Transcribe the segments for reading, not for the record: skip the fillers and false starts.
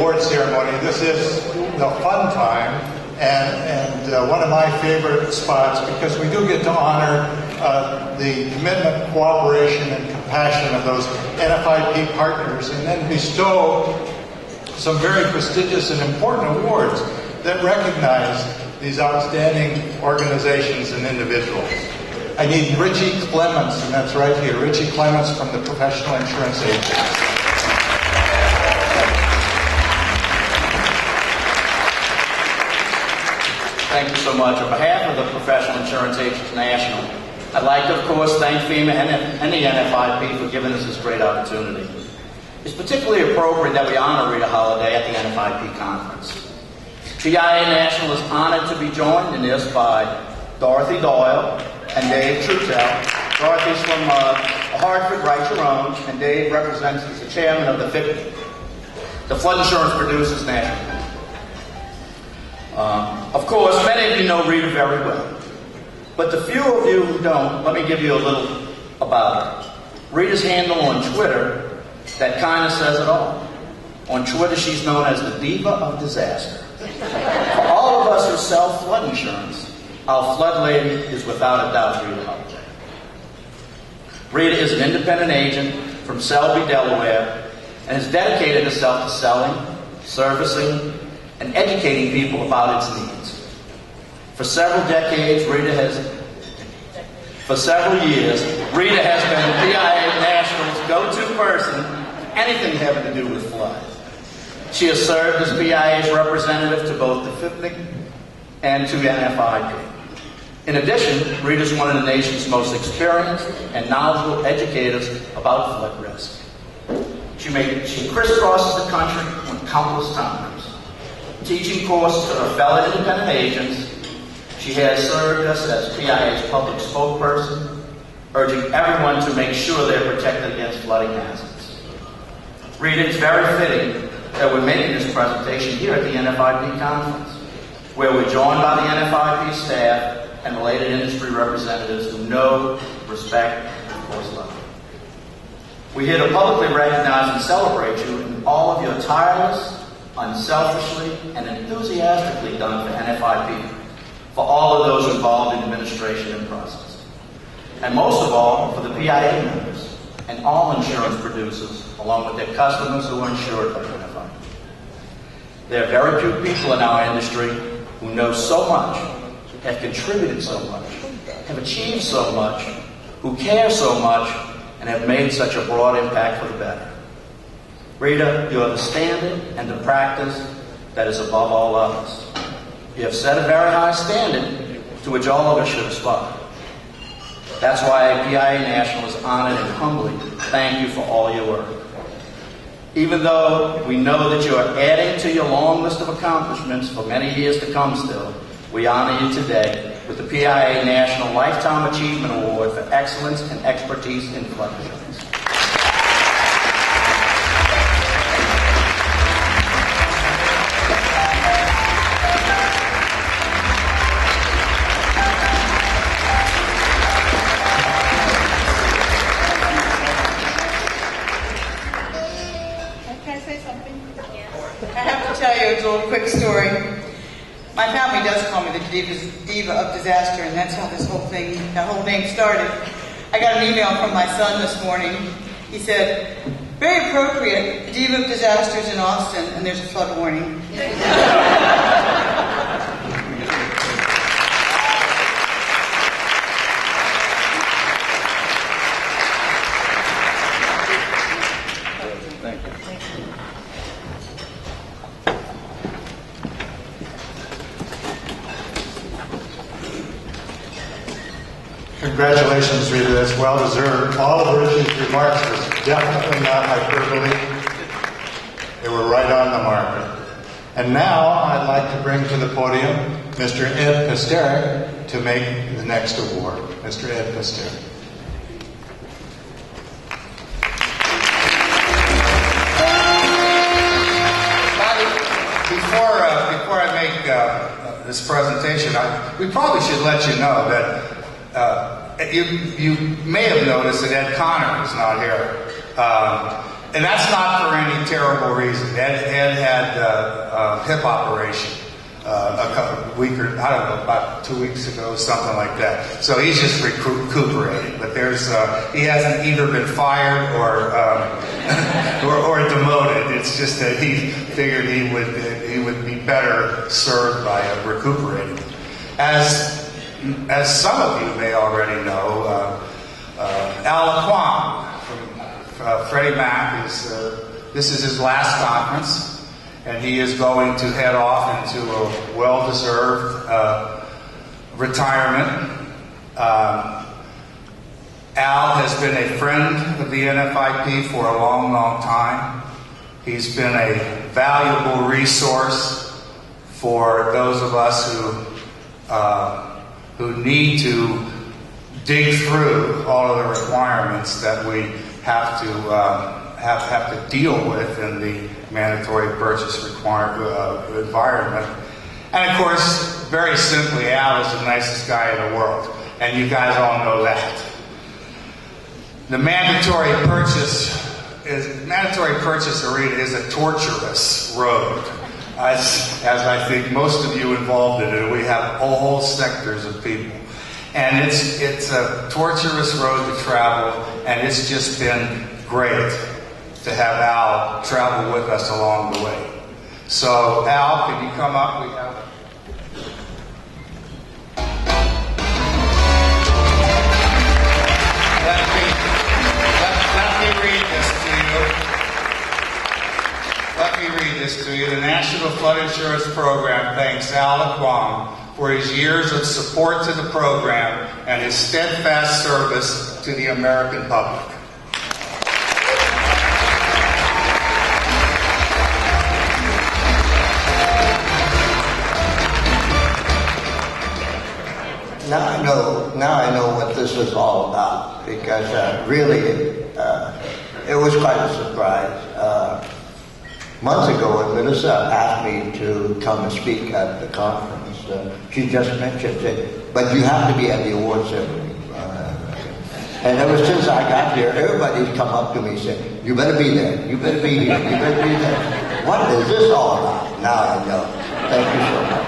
award ceremony, this is the fun time and one of my favorite spots because we do get to honor the commitment, cooperation, and compassion of those NFIP partners and then bestow some very prestigious and important awards that recognize these outstanding organizations and individuals. I need Richie Clements, and that's right here, Richie Clements from the Professional Insurance Agents. Thank you so much. On behalf of the Professional Insurance Agents National, I'd like to, of course, thank FEMA and the NFIP for giving us this great opportunity. It's particularly appropriate that we honor Rita Hollada at the NFIP conference. PIA National is honored to be joined in this by Dorothy Doyle and Dave Trutel. Dorothy's from Hartford, right your own, and Dave represents as the chairman of the Flood Insurance Producers National. Of course, many of you know Rita very well, but the few of you who don't, let me give you a little about her. Rita's handle on Twitter, that kind of says it all. On Twitter, she's known as the Diva of Disaster. For all of us who sell flood insurance, our flood lady is without a doubt Rita Hollada. Rita is an independent agent from Selby, Delaware, and has dedicated herself to selling, servicing, and educating people about its needs. For several years, Rita has been PIA National's go-to person for anything having to do with flood. She has served as PIA's representative to both the FIPNIC and to NFIP. In addition, Rita is one of the nation's most experienced and knowledgeable educators about flood risk. She crisscrosses the country countless times, teaching courses to her fellow independent agents. She has served us as PIA's public spokesperson, urging everyone to make sure they're protected against flooding hazards. Rita, it's very fitting that we're making this presentation here at the NFIP conference, where we're joined by the NFIP staff and related industry representatives who know, respect, and of course love you. We're here to publicly recognize and celebrate you in all of your tireless, unselfishly, and enthusiastically done for NFIP, for all of those involved in administration and process. And most of all, for the PIA members and all insurance producers, along with their customers who are insured by NFIP. There are very few people in our industry who know so much, have contributed so much, have achieved so much, who care so much, and have made such a broad impact for the better. Rita, you are the standard and the practice that is above all others. You have set a very high standard to which all of us should aspire. That's why PIA National is honored and humbly thank you for all your work. Even though we know that you are adding to your long list of accomplishments for many years to come still, we honor you today with the PIA National Lifetime Achievement Award for excellence and expertise in flood insurance. Quick story. My family does call me the Diva of Disaster, and that's how this whole thing, that whole name started. I got an email from my son this morning. He said, very appropriate, Diva of Disasters in Austin, and there's a flood warning. Congratulations, Rita. That's well deserved. All of Richie's remarks was definitely not hyperbole. They were right on the mark. And now I'd like to bring to the podium Mr. Ed Pisteric to make the next award. Mr. Ed Pisteric. Before I make this presentation, we probably should let you know that you may have noticed that Ed Connor is not here. And that's not for any terrible reason. Ed had a hip operation about 2 weeks ago, something like that. So he's just recuperating. But he hasn't either been fired or demoted. It's just that he figured he would be better served by recuperating. As some of you may already know, Lequan from Freddie Mac this is his last conference. And he is going to head off into a well-deserved retirement. Al has been a friend of the NFIP for a long, long time. He's been a valuable resource for those of us who need to dig through all of the requirements that we have to deal with in the mandatory purchase environment. And of course, very simply, Al is the nicest guy in the world. And you guys all know that. The mandatory purchase arena is a torturous road. As I think most of you involved in it, we have whole sectors of people. And it's a torturous road to travel, and it's just been great to have Al travel with us along the way. So, Al, can you come up? We have... Let me read this to you. The National Flood Insurance Program thanks Al Lequan for his years of support to the program and his steadfast service to the American public. Now I know what this is all about, because really it was quite a surprise. Months ago, when Melissa asked me to come and speak at the conference, she just mentioned it, but you have to be at the awards ceremony. And ever since I got here, everybody's come up to me and said, "You better be there, you better be here, you better be there." What is this all about? Now I know. Thank you so much.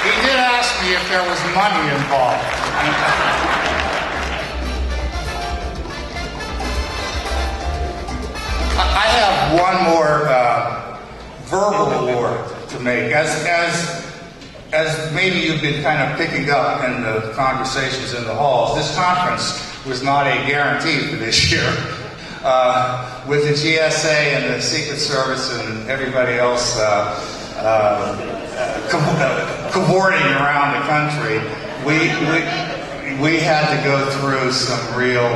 He did ask me if there was money involved. I have one more verbal award to make. As maybe you've been kind of picking up in the conversations in the halls, this conference was not a guarantee for this year. With the GSA and the Secret Service and everybody else cavorting around the country, we had to go through some real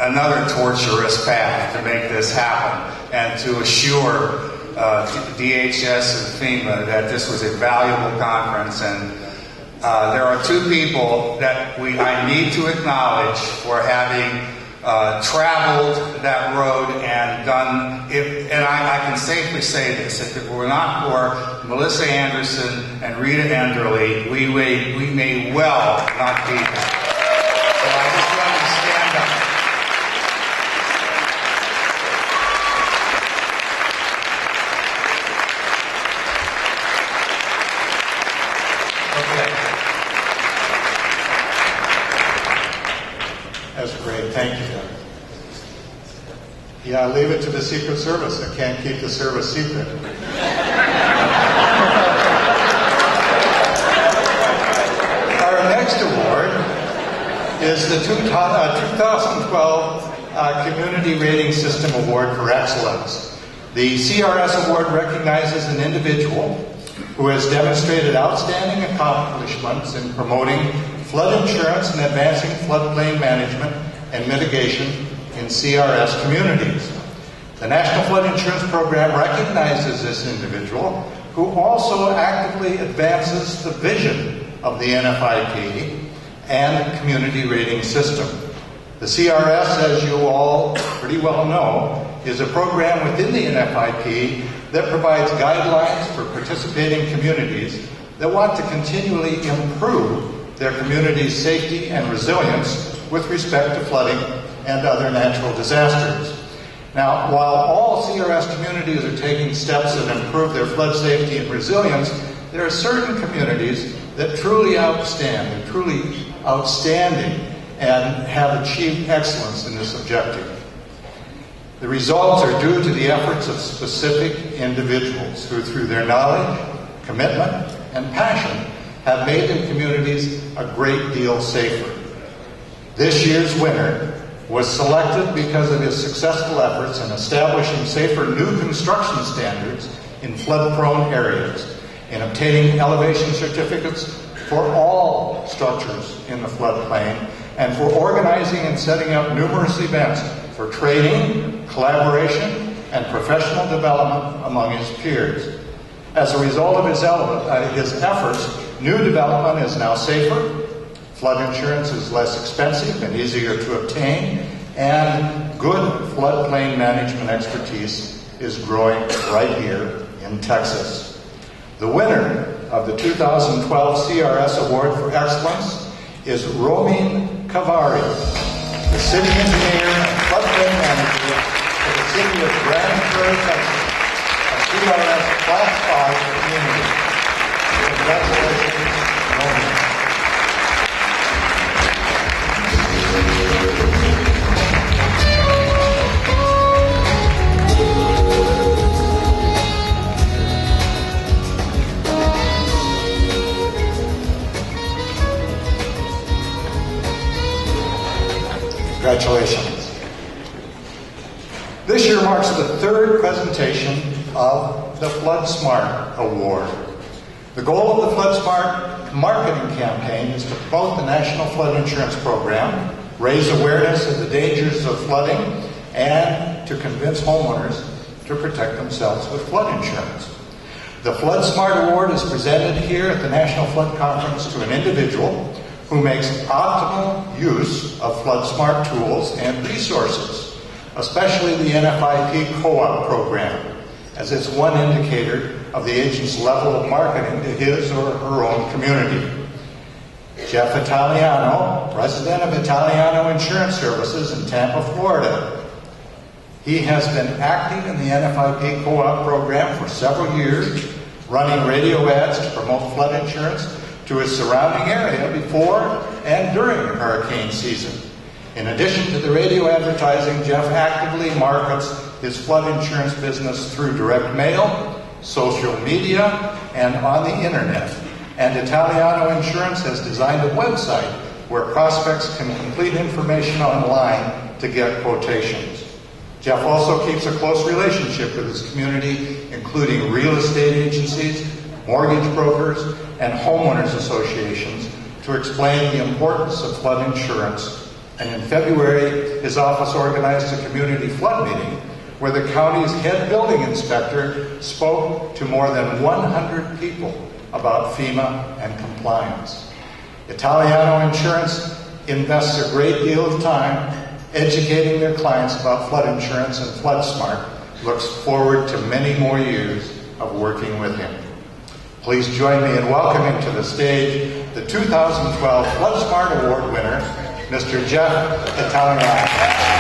another torturous path to make this happen and to assure DHS and FEMA that this was a valuable conference. And there are two people that I need to acknowledge for having traveled that road and done it. And I can safely say this: if it were not for Melissa Anderson and Rita Enderle, we may well not be there. So I just want to stand up. That's great. Thank you. Yeah, leave it to the Secret Service. I can't keep the service secret. Our next award is the 2012 Community Rating System Award for Excellence. The CRS Award recognizes an individual who has demonstrated outstanding accomplishments in promoting flood insurance and advancing floodplain management and mitigation in CRS communities. The National Flood Insurance Program recognizes this individual who also actively advances the vision of the NFIP and the community rating system. The CRS, as you all pretty well know, is a program within the NFIP that provides guidelines for participating communities that want to continually improve their community's safety and resilience with respect to flooding and other natural disasters. Now, while all CRS communities are taking steps that improve their flood safety and resilience, there are certain communities that truly outstanding and have achieved excellence in this objective. The results are due to the efforts of specific individuals who, through their knowledge, commitment, and passion, have made their communities a great deal safer. This year's winner was selected because of his successful efforts in establishing safer new construction standards in flood-prone areas, in obtaining elevation certificates for all structures in the floodplain, and for organizing and setting up numerous events for training, collaboration, and professional development among his peers. As a result of his efforts, new development is now safer, flood insurance is less expensive and easier to obtain, and good floodplain management expertise is growing right here in Texas. The winner of the 2012 CRS Award for Excellence is Romeen Kavari, the city engineer and floodplain manager for the city of Grand Prairie, Texas, a CRS Class 5 community. Congratulations, Romeen. Congratulations. This year marks the third presentation of the Flood Smart Award. The goal of the Flood Smart marketing campaign is to promote the National Flood Insurance Program, raise awareness of the dangers of flooding, and to convince homeowners to protect themselves with flood insurance. The Flood Smart Award is presented here at the National Flood Conference to an individual who makes optimal use of Flood Smart tools and resources, especially the NFIP co-op program, as it's one indicator of the agent's level of marketing to his or her own community. Jeff Italiano, president of Italiano Insurance Services in Tampa, Florida. He has been active in the NFIP co-op program for several years, running radio ads to promote flood insurance to his surrounding area before and during hurricane season. In addition to the radio advertising, Jeff actively markets his flood insurance business through direct mail, social media, and on the internet. And Italiano Insurance has designed a website where prospects can complete information online to get quotations. Jeff also keeps a close relationship with his community, including real estate agencies, mortgage brokers, and homeowners associations to explain the importance of flood insurance. And in February, his office organized a community flood meeting where the county's head building inspector spoke to more than 100 people about FEMA and compliance. Italiano Insurance invests a great deal of time educating their clients about flood insurance, and Flood Smart looks forward to many more years of working with him. Please join me in welcoming to the stage the 2012 Flood Smart Award winner, Mr. Jeff Italiano.